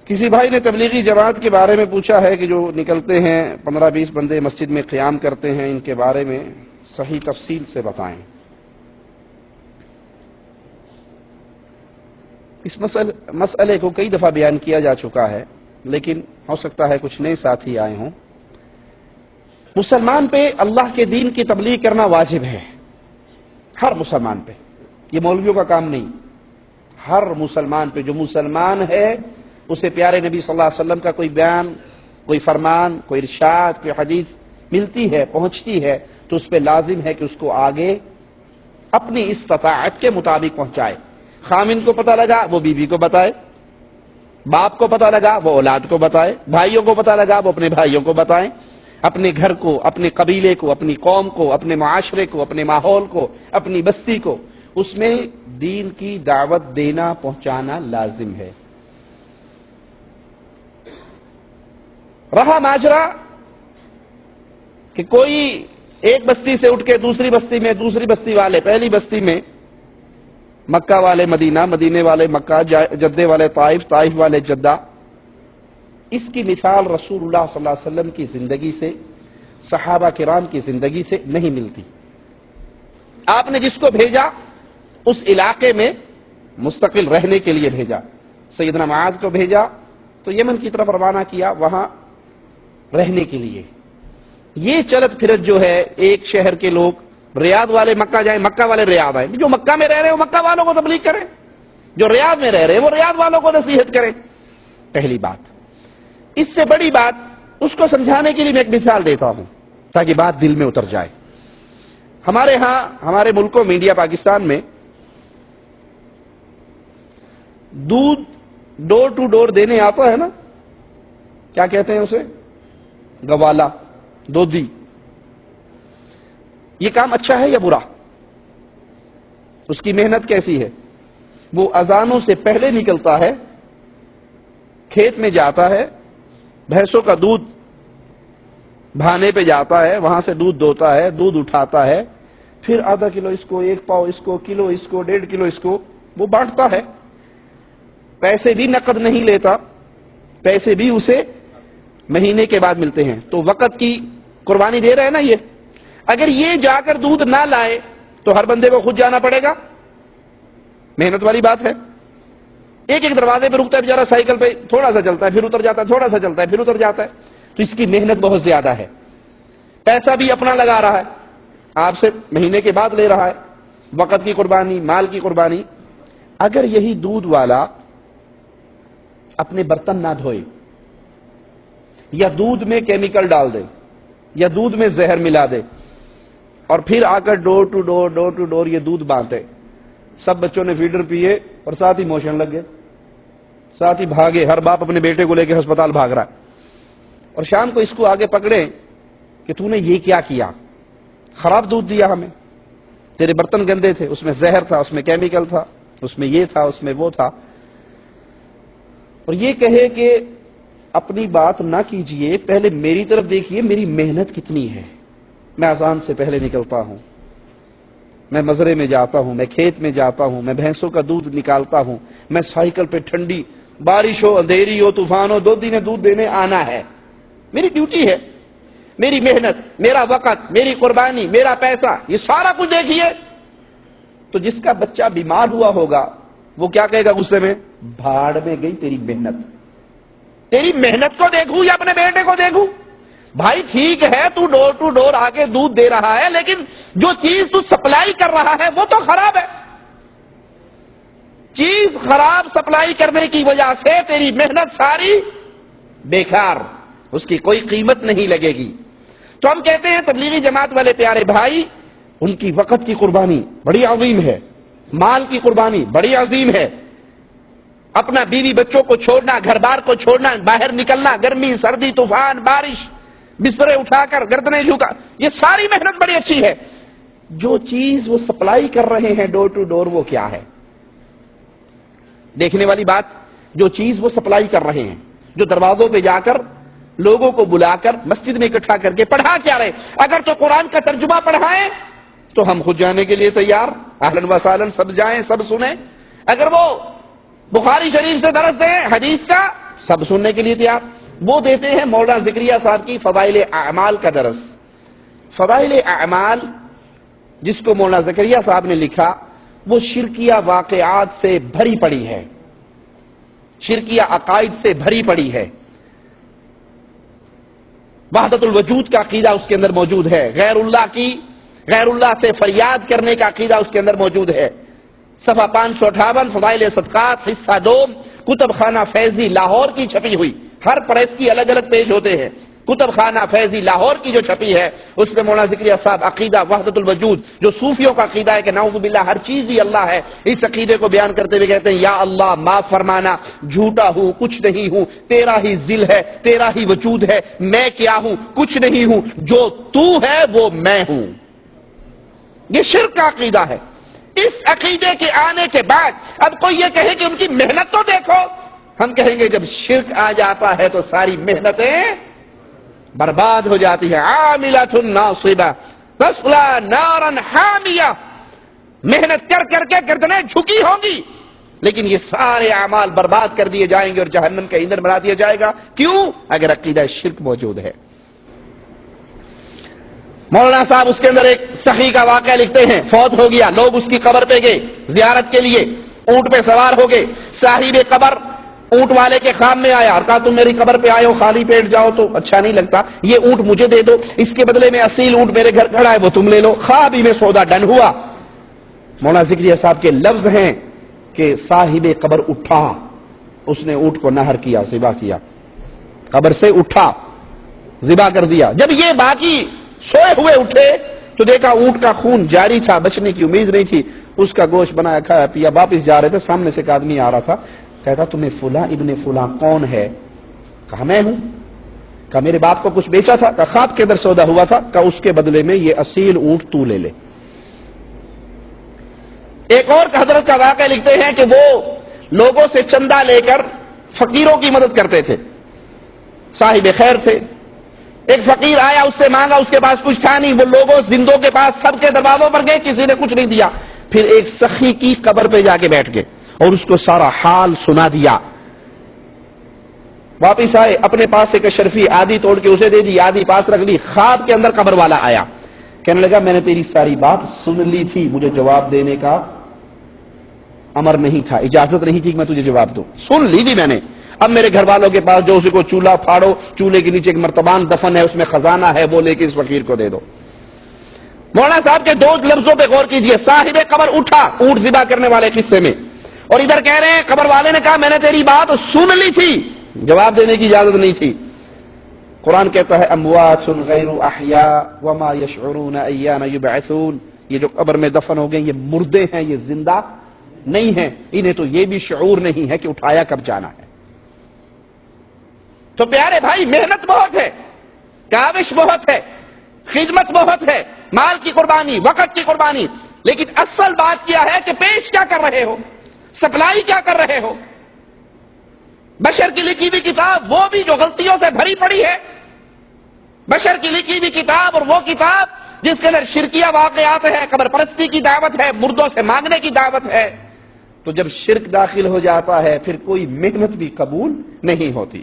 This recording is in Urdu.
کسی بھائی نے تبلیغی جماعت کے بارے میں پوچھا ہے کہ جو نکلتے ہیں 15-20 بندے مسجد میں قیام کرتے ہیں، ان کے بارے میں صحیح تفصیل سے بتائیں۔ اس مسئلے کو کئی دفعہ بیان کیا جا چکا ہے، لیکن ہو سکتا ہے کچھ نئے ساتھی آئے ہوں۔ مسلمان پہ اللہ کے دین کی تبلیغ کرنا واجب ہے، ہر مسلمان پہ، یہ مولویوں کا کام نہیں، ہر مسلمان پہ۔ جو مسلمان ہے اسے پیارے نبی صلی اللہ علیہ وسلم کا کوئی بیان، کوئی فرمان، کوئی ارشاد، کوئی حدیث ملتی ہے، پہنچتی ہے، تو اس پہ لازم ہے کہ اس کو آگے اپنی استطاعت کے مطابق پہنچائے۔ خامن کو پتہ لگا وہ بیوی کو بتائے، باپ کو پتہ لگا وہ اولاد کو بتائے، بھائیوں کو پتہ لگا وہ اپنے بھائیوں کو بتائیں، اپنے گھر کو، اپنے قبیلے کو، اپنی قوم کو، اپنے معاشرے کو، اپنے ماحول کو، اپنی بستی کو، اس میں دین کی دعوت دینا، پہنچانا لازم ہے۔ رہا ماجرا کہ کوئی ایک بستی سے اٹھ کے دوسری بستی میں، دوسری بستی والے پہلی بستی میں، مکہ والے مدینہ، مدینے والے مکہ، جدے والے طائف، طائف والے جدہ، اس کی مثال رسول اللہ صلی اللہ علیہ وسلم کی زندگی سے، صحابہ کرام کی زندگی سے نہیں ملتی۔ آپ نے جس کو بھیجا اس علاقے میں مستقل رہنے کے لیے بھیجا۔ سیدنا معاذ کو بھیجا تو یمن کی طرف روانہ کیا، وہاں رہنے کے لیے۔ یہ چلت پھرت جو ہے، ایک شہر کے لوگ ریاض والے مکہ جائیں، مکہ والے ریاض آئیں، جو مکہ میں رہ رہے ہیں وہ مکہ والوں کو تبلیغ کریں، جو ریاض میں رہ رہے ہیں وہ ریاض والوں کو نصیحت کریں۔ پہلی بات۔ اس سے بڑی بات اس کو سمجھانے کے لیے میں ایک مثال دیتا ہوں تاکہ بات دل میں اتر جائے۔ ہمارے ہاں، ہمارے ملکوں میں، انڈیا پاکستان میں، دودھ ڈور ٹو ڈور دینے آتا ہے نا، کیا کہتے ہیں اسے؟ گوالا، دودھی۔ یہ کام اچھا ہے یا برا؟ اس کی محنت کیسی ہے؟ وہ اذانوں سے پہلے نکلتا ہے، کھیت میں جاتا ہے، بھینسوں کا دودھ بھانے پہ جاتا ہے، وہاں سے دودھ دوتا ہے، دودھ اٹھاتا ہے، پھر آدھا کلو اس کو، 1 پاؤ اس کو، کلو اس کو، 1.5 کلو اس کو، وہ بانٹتا ہے۔ پیسے بھی نقد نہیں لیتا، پیسے بھی اسے مہینے کے بعد ملتے ہیں۔ تو وقت کی قربانی دے رہے ہیں نا یہ۔ اگر یہ جا کر دودھ نہ لائے تو ہر بندے کو خود جانا پڑے گا، محنت والی بات ہے۔ ایک ایک دروازے پہ رکتا ہے بیچارہ، سائیکل پہ تھوڑا سا چلتا ہے، پھر اتر جاتا ہے، تھوڑا سا چلتا ہے، پھر اتر جاتا ہے، تو اس کی محنت بہت زیادہ ہے۔ پیسہ بھی اپنا لگا رہا ہے، آپ سے مہینے کے بعد لے رہا ہے، وقت کی قربانی، مال کی قربانی۔ اگر یہی دودھ والا اپنے برتن نہ دھوئے، یا دودھ میں کیمیکل ڈال دے، یا دودھ میں زہر ملا دے، اور پھر آ کر ڈور ٹو ڈور یہ دودھ بانٹے، سب بچوں نے فیڈر پیے اور ساتھ ہی موشن لگ گئے، ساتھ ہی بھاگے، ہر باپ اپنے بیٹے کو لے کے ہسپتال بھاگ رہا ہے، اور شام کو اس کو آگے پکڑے کہ تو نے یہ کیا کیا، خراب دودھ دیا ہمیں، تیرے برتن گندے تھے، اس میں زہر تھا، اس میں کیمیکل تھا، اس میں یہ تھا، اس میں وہ تھا۔ اور یہ کہے کہ اپنی بات نہ کیجئے، پہلے میری طرف دیکھیے، میری محنت کتنی ہے۔ میں اذان سے پہلے نکلتا ہوں، میں مزرے میں جاتا ہوں، میں کھیت میں جاتا ہوں، میں بھینسوں کا دودھ نکالتا ہوں، میں سائیکل پہ ٹھنڈی بارش ہو، اندھیری ہو، طوفان ہو، 2 دن دودھ دینے آنا ہے، میری ڈیوٹی ہے، میری محنت، میرا وقت، میری قربانی، میرا پیسہ، یہ سارا کچھ دیکھیے۔ تو جس کا بچہ بیمار ہوا ہوگا وہ کیا کہے گا غصے میں؟ بھاڑ میں گئی تیری محنت، تیری محنت کو دیکھوں یا اپنے بیٹے کو دیکھوں؟ بھائی ٹھیک ہے تو ڈور ٹو ڈور آ کے دودھ دے رہا ہے، لیکن جو چیز تو سپلائی کر رہا ہے وہ تو خراب ہے۔ چیز خراب سپلائی کرنے کی وجہ سے تیری محنت ساری بیکار، اس کی کوئی قیمت نہیں لگے گی۔ تو ہم کہتے ہیں تبلیغی جماعت والے پیارے بھائی، ان کی وقت کی قربانی بڑی عظیم ہے، مال کی قربانی بڑی عظیم ہے، اپنا بیوی بچوں کو چھوڑنا، گھر بار کو چھوڑنا، باہر نکلنا، گرمی، سردی، طوفان، بارش، بسترے اٹھا کر، گردنیں جھکا، یہ ساری محنت بڑی اچھی ہے۔ جو چیز وہ سپلائی کر رہے ہیں ڈور ٹو ڈور، وہ کیا ہے؟ دیکھنے والی بات، جو چیز وہ سپلائی کر رہے ہیں، جو دروازوں پہ جا کر لوگوں کو بلا کر مسجد میں اکٹھا کر کے پڑھا کیا رہے؟ اگر تو قرآن کا ترجمہ پڑھائیں تو ہم خود جانے کے لیے تیار، اہلاً و سہلاً، سب جائیں، سب سنیں۔ اگر وہ بخاری شریف سے درس دیں، حدیث کا، سب سننے کے لیے تیار. وہ دیتے ہیں مولانا زکریا صاحب کی فضائل اعمال کا درس. فضائل اعمال جس کو مولانا زکریا صاحب نے لکھا وہ شرکیہ واقعات سے بھری پڑی ہے, شرکیہ عقائد سے بھری پڑی ہے. وحدت الوجود کا عقیدہ اس کے اندر موجود ہے, غیر اللہ سے فریاد کرنے کا عقیدہ اس کے اندر موجود ہے. صفحہ 558 فضائل صدقات حصہ 2 کتب خانہ فیضی لاہور کی چھپی ہوئی. ہر پریس کی الگ الگ پیج ہوتے ہیں. کتب خانہ فیضی لاہور کی جو چھپی ہے اس میں مولانا زکریا صاحب عقیدہ وحدت الوجود جو صوفیوں کا عقیدہ ہے کہ نعوذ باللہ ہر چیز ہی اللہ ہے, اس عقیدے کو بیان کرتے ہوئے کہتے ہیں یا اللہ معاف فرمانا, جھوٹا ہوں, کچھ نہیں ہوں, تیرا ہی ذل ہے, تیرا ہی وجود ہے, میں کیا ہوں, کچھ نہیں ہوں, جو تو ہے وہ میں ہوں. یہ شرک کا عقیدہ ہے. اس عقیدے کے آنے کے بعد اب کوئی یہ کہے کہ ان کی محنت تو دیکھو, ہم کہیں گے جب شرک آ جاتا ہے تو ساری محنتیں برباد ہو جاتی ہے. عاملۃ ناصبہ تصلی نارا حامیہ, محنت کر کر کے گردنیں جھکی ہوں گی لیکن یہ سارے اعمال برباد کر دیے جائیں گے اور جہنم کا ایندھن بنا دیا جائے گا. کیوں؟ اگر عقیدہ شرک موجود ہے. مولانا صاحب اس کے اندر ایک سخی کا واقعہ لکھتے ہیں, فوت ہو گیا, لوگ اس کی قبر پہ گئے زیارت کے لیے, اونٹ پہ سوار ہو گئے. صاحب قبر اونٹ والے کے خواب میں آیا اور کہا تم میری قبر پہ آئے ہو, خالی پیٹ جاؤ تو اچھا نہیں لگتا, یہ اونٹ مجھے دے دو, اس کے بدلے میں اصیل اونٹ میرے گھر کھڑا ہے وہ تم لے لو. خواب ہی میں سودا ڈن ہوا. مولانا زکریا صاحب کے لفظ ہیں کہ صاحب قبر اٹھا, اس نے اونٹ کو نہر کیا, ذبح کیا, قبر سے اٹھا, ذبح کر دیا. جب یہ باقی سوئے ہوئے اٹھے تو دیکھا اونٹ کا خون جاری تھا, بچنے کی امید نہیں تھی. اس کا گوشت بنایا کھایا پیا, واپس جا رہے تھے, سامنے سے ایک آدمی آ رہا تھا, کہتا تمہیں فلاں ابن فلاں کون ہے؟ کہا میں ہوں. کہا میرے باپ کو کچھ بیچا تھا؟ کہا خواب کے اندر سودا ہوا تھا. کہا اس کے بدلے میں یہ اصیل اونٹ تو لے لے. ایک اور حضرت کا واقعہ لکھتے ہیں کہ وہ لوگوں سے چندہ لے کر فقیروں کی مدد کرتے تھے, صاحب خیر تھے. ایک فقیر آیا, اس سے مانگا, اس کے پاس کچھ تھا نہیں. وہ لوگوں زندوں کے پاس سب کے دروازوں پر گئے, کسی نے کچھ نہیں دیا. پھر ایک سخی کی قبر پہ جا کے بیٹھ گئے اور اس کو سارا حال سنا دیا. واپس آئے, اپنے پاس ایک اشرفی آدھی توڑ کے اسے دے دی, آدھی پاس رکھ لی. خواب کے اندر قبر والا آیا, کہنے لگا میں نے تیری ساری بات سن لی تھی, مجھے جواب دینے کا امر نہیں تھا, اجازت نہیں تھی کہ میں تجھے جواب دوں, سن لی تھی میں نے. اب میرے گھر والوں کے پاس جو اسی کو چولہا پھاڑو, چولہے کے نیچے ایک مرتبان دفن ہے, اس میں خزانہ ہے, وہ لے کے اس فقیر کو دے دو. مولانا صاحب کے دو لفظوں پہ غور کیجئے, صاحب قبر اٹھا اونٹ ذبح کرنے والے قصے میں, اور ادھر کہہ رہے ہیں قبر والے نے کہا میں نے تیری بات سن لی تھی, جواب دینے کی اجازت نہیں تھی. قرآن کہتا ہے اموات غیر احیاء وما یشعرون ایان یبعثون, یہ جو قبر میں دفن ہو گئے یہ مردے ہیں, یہ زندہ نہیں ہیں, انہیں تو یہ بھی شعور نہیں ہے کہ اٹھایا کب جانا ہے. تو پیارے بھائی محنت بہت ہے, کاوش بہت ہے, خدمت بہت ہے, مال کی قربانی, وقت کی قربانی, لیکن اصل بات کیا ہے کہ پیش کیا کر رہے ہو, سپلائی کیا کر رہے ہو. بشر کی لکھی ہوئی کتاب وہ بھی جو غلطیوں سے بھری پڑی ہے, بشر کی لکھی ہوئی کتاب اور وہ کتاب جس کے اندر شرکیہ واقعات ہے, قبر پرستی کی دعوت ہے, مردوں سے مانگنے کی دعوت ہے. تو جب شرک داخل ہو جاتا ہے پھر کوئی محنت بھی قبول نہیں ہوتی.